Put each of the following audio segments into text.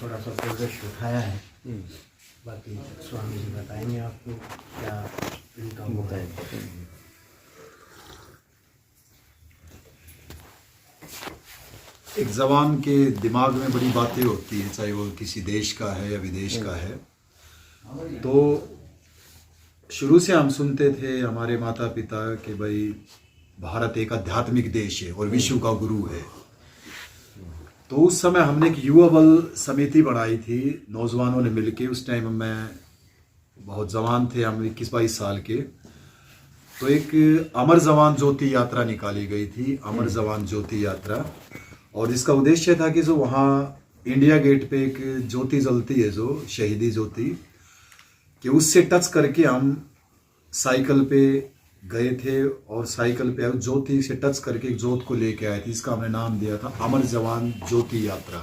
थोड़ा सा प्रोजेक्ट उठाया है। बाकी स्वामी जी बताएंगे आपको क्या इनका होता है। एक जवान के दिमाग में बड़ी बातें होती है, चाहे वो किसी देश का है या विदेश का है। तो शुरू से हम सुनते थे हमारे माता पिता कि भाई भारत एक आध्यात्मिक देश है और विश्व का गुरु है। तो उस समय हमने एक युवा बल समिति बनाई थी नौजवानों ने मिलके। उस टाइम मैं बहुत जवान थे, हम 21-22 साल के। तो एक अमर जवान ज्योति यात्रा निकाली गई थी, अमर जवान ज्योति यात्रा। और इसका उद्देश्य था कि जो वहाँ इंडिया गेट पे एक ज्योति जलती है, जो शहीदी ज्योति, कि उससे टच करके हम साइकिल पे गए थे और साइकिल पे ज्योति से टच करके एक ज्योत को लेके आए थे। इसका हमने नाम दिया था अमर जवान ज्योति यात्रा।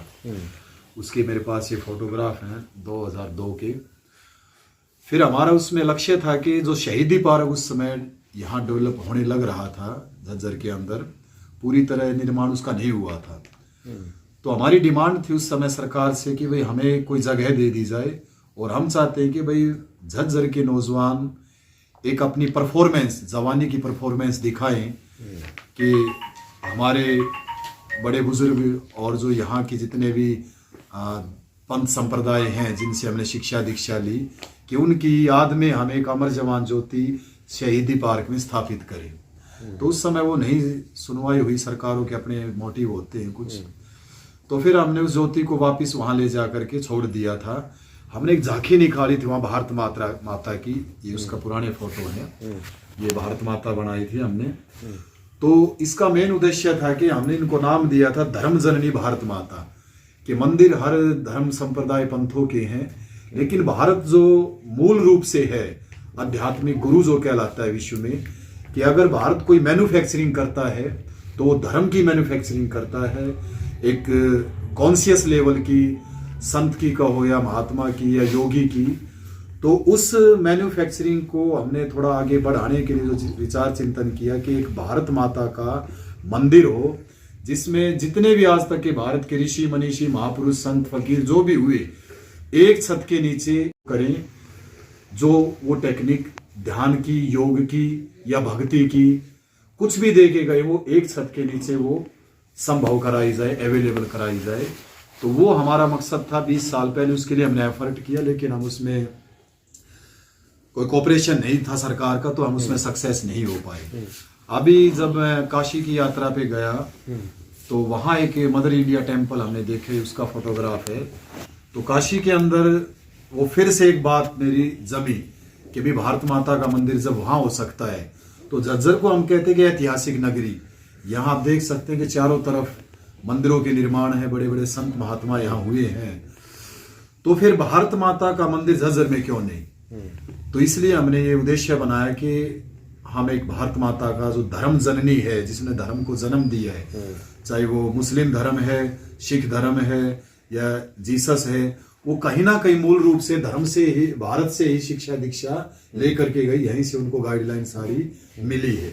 उसके मेरे पास ये फोटोग्राफ हैं 2002 के। फिर हमारा उसमें लक्ष्य था कि जो शहीदी पार्क उस समय यहाँ डेवलप होने लग रहा था झज्जर के अंदर, पूरी तरह निर्माण उसका नहीं हुआ था। तो हमारी डिमांड थी उस समय सरकार से कि भाई हमें कोई जगह दे दी जाए और हम चाहते हैं कि भाई झज्जर के नौजवान एक अपनी परफॉर्मेंस, जवानी की परफॉर्मेंस दिखाएं कि हमारे बड़े बुजुर्ग और जो यहाँ की जितने भी पंथ संप्रदाय हैं जिनसे हमने शिक्षा दीक्षा ली, कि उनकी याद में हम एक अमर जवान ज्योति शहीदी पार्क में स्थापित करें। तो उस समय वो नहीं सुनवाई हुई, सरकारों के अपने मोटिव होते हैं कुछ। तो फिर हमने उस ज्योति को वापस वहाँ ले जा करके छोड़ दिया था। हमने एक झांकी निकाली थी वहाँ भारत माता की, ये उसका पुराने फोटो है, ये भारत माता बनाई थी हमने। तो इसका मेन उद्देश्य था कि हमने इनको नाम दिया था धर्म जननी भारत माता। कि मंदिर हर धर्म संप्रदाय पंथों के हैं, लेकिन भारत जो मूल रूप से है आध्यात्मिक गुरु जो कहलाता है विश्व में, कि अगर भारत कोई मैन्युफैक्चरिंग करता है तो वो धर्म की मैन्युफैक्चरिंग करता है, एक कॉन्शियस लेवल की, संत की कहो या महात्मा की या योगी की। तो उस मैन्युफैक्चरिंग को हमने थोड़ा आगे बढ़ाने के लिए जो विचार चिंतन किया कि एक भारत माता का मंदिर हो, जिसमें जितने भी आज तक के भारत के ऋषि मनीषी महापुरुष संत फकीर जो भी हुए एक छत के नीचे करें, जो वो टेक्निक ध्यान की, योग की या भक्ति की, कुछ भी दे के गए वो एक छत के नीचे वो संभव कराई जाए, अवेलेबल कराई जाए। तो वो हमारा मकसद था 20 साल पहले। उसके लिए हमने एफर्ट किया, लेकिन हम उसमें कोई कोऑपरेशन नहीं था सरकार का, तो हम उसमें सक्सेस नहीं हो पाए। अभी जब मैं काशी की यात्रा पे गया तो वहाँ एक मदर इंडिया टेम्पल हमने देखे, उसका फोटोग्राफ है। तो काशी के अंदर वो फिर से एक बात मेरी जमी कि भी भारत माता का मंदिर जब वहाँ हो सकता है, तो झज्जर को हम कहते हैं कि ऐतिहासिक नगरी। यहाँ आप देख सकते हैं कि चारों तरफ मंदिरों के निर्माण है, बड़े बड़े संत महात्मा यहाँ हुए हैं। तो फिर भारत माता का मंदिर झज्जर में क्यों नहीं? तो इसलिए हमने ये उद्देश्य बनाया कि हम एक भारत माता का जो धर्म जननी है, जिसने धर्म को जन्म दिया है, चाहे वो मुस्लिम धर्म है, सिख धर्म है या जीसस है, वो कहीं ना कहीं मूल रूप से धर्म से ही, भारत से ही शिक्षा दीक्षा लेकर के गई, यहीं से उनको गाइडलाइन सारी मिली है।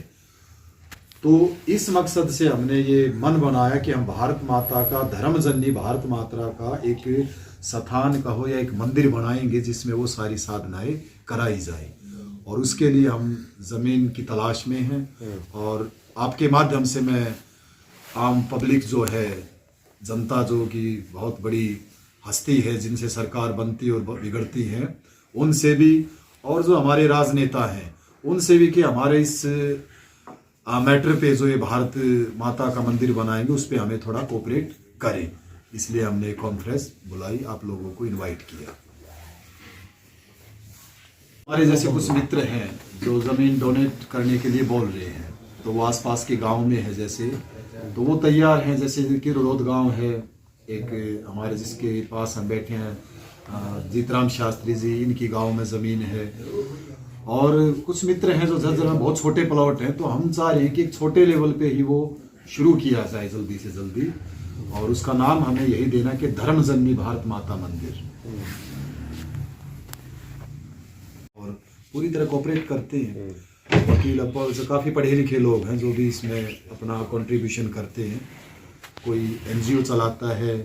तो इस मकसद से हमने ये मन बनाया कि हम भारत माता का, धर्म जननी भारत माता का एक स्थान कहो या एक मंदिर बनाएंगे जिसमें वो सारी साधनाएं कराई जाए। और उसके लिए हम जमीन की तलाश में हैं। और आपके माध्यम से मैं आम पब्लिक जो है, जनता जो कि बहुत बड़ी हस्ती है, जिनसे सरकार बनती और बिगड़ती है, उनसे भी, और जो हमारे राजनेता हैं उनसे भी, कि हमारे इस मैटर पे जो ये भारत माता का मंदिर बनाएंगे उस पे हमें थोड़ा कोऑपरेट करें। इसलिए हमने कॉन्फ्रेंस बुलाई, आप लोगों को इनवाइट किया। हमारे जैसे कुछ मित्र हैं जो जमीन डोनेट करने के लिए बोल रहे हैं, तो वो आसपास के गांव में है जैसे, तो वो तैयार हैं। जैसे कि रोड गांव है एक हमारे, जिसके पास हम बैठे हैं जीतराम शास्त्री जी, इनकी गांव में ज़मीन है। और कुछ मित्र हैं जो झज्जर में बहुत छोटे प्लॉट हैं, तो हम चाह रहे हैं कि एक छोटे लेवल पे ही वो शुरू किया जाए जल्दी से जल्दी, और उसका नाम हमें यही देना कि धर्म जननी भारत माता मंदिर। और पूरी तरह कोऑपरेट करते हैं वकील जो काफ़ी पढ़े लिखे लोग हैं जो भी इसमें अपना कंट्रीब्यूशन करते हैं। कोई एनजीओ चलाता है,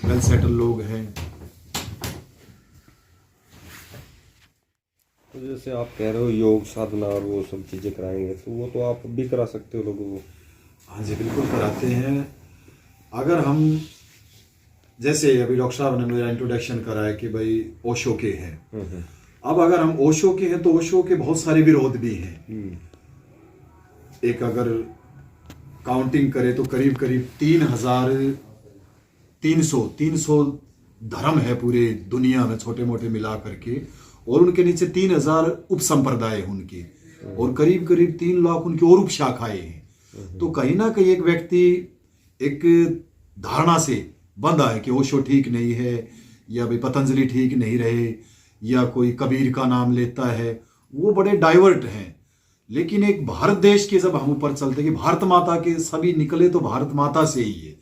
वेल सेटल लोग हैं। तो जैसे आप कह रहे हो योग साधना और वो सब चीज़ें कराएंगे, तो वो तो आप भी करा सकते हो लोगों को। हाँ जी, बिल्कुल कराते हैं। अगर हम, जैसे अभी डॉक्टर साहब ने मेरा इंट्रोडक्शन कराया कि भाई ओशो के हैं, अब अगर हम ओशो के हैं तो ओशो के बहुत सारे विरोध भी हैं। एक अगर काउंटिंग करें तो करीब करीब 3,300 धर्म है पूरे दुनिया में, छोटे मोटे मिला करके, और उनके नीचे 3,000 उप संप्रदाय हैं उनके, और करीब करीब 3 लाख उनकी और उप शाखाएं हैं। तो कहीं ना कहीं एक व्यक्ति एक धारणा से बंधा है कि ओशो ठीक नहीं है, या भाई पतंजलि ठीक नहीं रहे, या कोई कबीर का नाम लेता है, वो बड़े डाइवर्ट हैं। लेकिन एक भारत देश के जब हम ऊपर चलते कि भारत माता के सभी निकले तो भारत माता से ही है,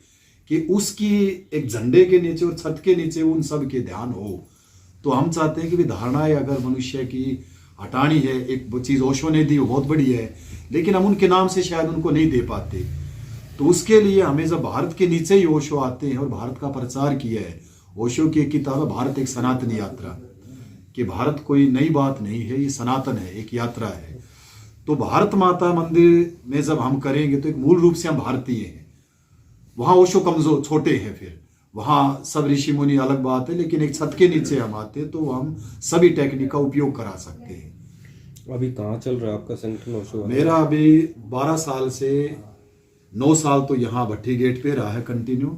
कि उसकी एक झंडे के नीचे और छत के नीचे उन सब के ध्यान हो। तो हम चाहते हैं कि भी धारणाएं अगर मनुष्य की हटानी है, एक वो चीज़ ओशो ने दी वो बहुत बड़ी है, लेकिन हम उनके नाम से शायद उनको नहीं दे पाते। तो उसके लिए हमें जब भारत के नीचे ही ओशो आते हैं और भारत का प्रचार किया है, ओशो की एक किताब है भारत एक सनातन यात्रा, कि भारत कोई नई बात नहीं है, ये सनातन है, एक यात्रा है। तो भारत माता मंदिर में जब हम करेंगे तो एक मूल रूप से हम भारतीय हैं, वहाँ ओशो कमजोर छोटे हैं, फिर वहाँ सब ऋषि मुनि अलग बात है, लेकिन एक छत के नीचे हम आते हैं तो हम सभी टेक्निक का उपयोग करा सकते हैं। अभी कहाँ चल रहा है आपका सेंटर ओशो? मेरा अभी 12 साल से 9 साल तो यहाँ भट्टी गेट पे रहा है कंटिन्यू,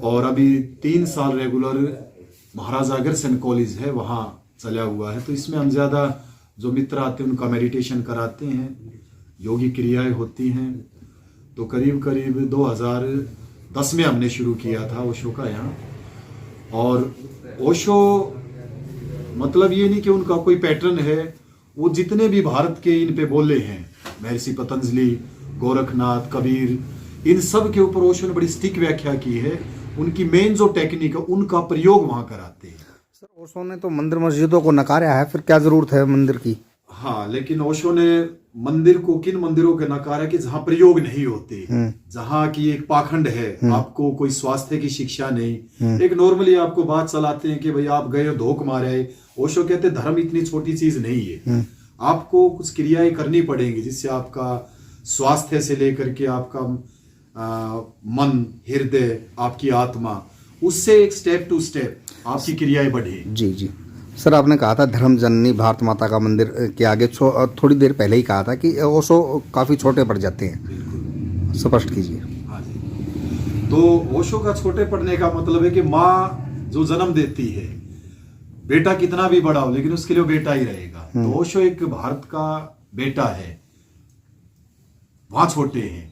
और अभी 3 साल रेगुलर महाराजा अग्रसेन कॉलेज है वहाँ चला हुआ है। तो इसमें हम ज़्यादा जो मित्र आते हैं उनका मेडिटेशन कराते हैं, योगी क्रियाएं होती हैं। तो करीब करीब 2010 में हमने शुरू किया था ओशो का यहाँ। और ओशो मतलब ये नहीं कि उनका कोई पैटर्न है, वो जितने भी भारत के इन पे बोले हैं, महर्षि पतंजलि, गोरखनाथ, कबीर, इन सब के ऊपर ओशो ने बड़ी स्टिक व्याख्या की है। उनकी मेन जो टेक्निक है उनका प्रयोग वहाँ कराते हैं। सर, ओशो ने तो मंदिर मस्जिदों को नकारा है, फिर क्या जरूरत है मंदिर की? हाँ, लेकिन ओशो ने मंदिर को, किन मंदिरों के नकारा कि जहाँ प्रयोग नहीं होते, जहाँ की एक पाखंड है, आपको कोई स्वास्थ्य की शिक्षा नहीं, एक नॉर्मली आपको बात चलाते हैं कि भाई आप गए धोख मारे। ओशो कहते धर्म इतनी छोटी चीज नहीं है, आपको कुछ क्रियाएं करनी पड़ेंगी जिससे आपका स्वास्थ्य से लेकर के आपका मन, हृदय, आपकी आत्मा, उससे एक स्टेप टू स्टेप आपकी क्रियाएं बढ़े। जी जी सर, आपने कहा था धर्म जननी भारत माता का मंदिर के आगे थोड़ी देर पहले ही कहा था कि ओशो काफी छोटे पड़ जाते हैं, स्पष्ट कीजिए। हाँ जी, तो ओशो का छोटे पड़ने का मतलब है कि माँ जो जन्म देती है, बेटा कितना भी बड़ा हो लेकिन उसके लिए वो बेटा ही रहेगा। तो ओशो एक भारत का बेटा है, वहां छोटे हैं।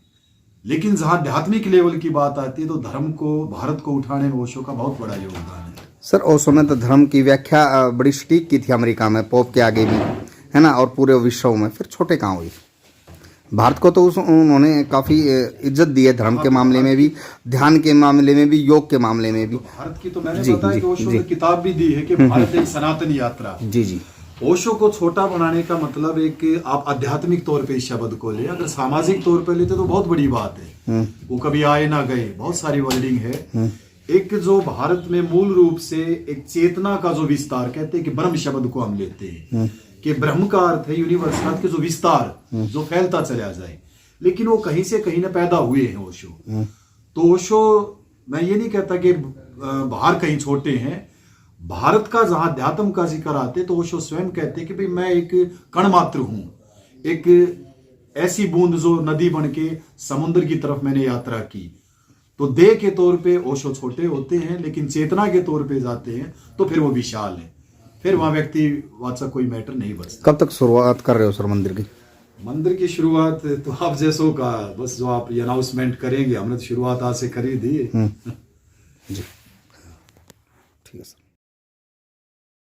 लेकिन जहां आध्यात्मिक लेवल की बात आती है तो धर्म को, भारत को उठाने में ओशो का बहुत बड़ा योगदान है। सर, ओशो ने तो धर्म की व्याख्या बड़ी सटीक की थी अमेरिका में, पोप के आगे भी, है ना, और पूरे विश्व में, फिर छोटे कहाँ हुई? भारत को तो उन्होंने काफी इज्जत दी है धर्म के मामले में भी, ध्यान के मामले में भी, योग के मामले में भी। तो भारत की तो मैंने बताया कि ओशो ने किताब भी दी है कि भारत एक सनातन यात्रा। जी जी। ओशो को छोटा बनाने का मतलब एक, आप आध्यात्मिक तौर पे इस शब्द को ले, अगर सामाजिक तौर पे लेते तो बहुत बड़ी बात है। वो कभी आए ना गए, बहुत सारी वर्डिंग है। एक जो भारत में मूल रूप से एक चेतना का जो विस्तार, कहते हैं कि ब्रह्म शब्द को हम लेते हैं कि ब्रह्म का अर्थ है यूनिवर्स, के जो विस्तार, जो फैलता चला जाए, लेकिन वो कहीं से कहीं ना पैदा हुए हैं ओशो। तो ओशो, मैं ये नहीं कहता कि बाहर कहीं छोटे हैं, भारत का जहां अध्यात्म का जिक्र आते तो ओशो स्वयं कहते कि भाई मैं एक कण मात्र हूं, एक ऐसी बूंद जो नदी बन के समुद्र की तरफ मैंने यात्रा की। तो देह के तौर पे ओशो छोटे होते हैं, लेकिन चेतना के तौर पे जाते हैं तो फिर वो विशाल है, फिर वहां व्यक्तिवाचक कोई मैटर नहीं बचता। कब तक शुरुआत कर रहे हो सर मंदिर की? मंदिर की शुरुआत तो आप जैसों का, बस जो आप ये अनाउंसमेंट करेंगे, हमने तो शुरुआत आज से कर ही दी है। जी, ठीक है सर।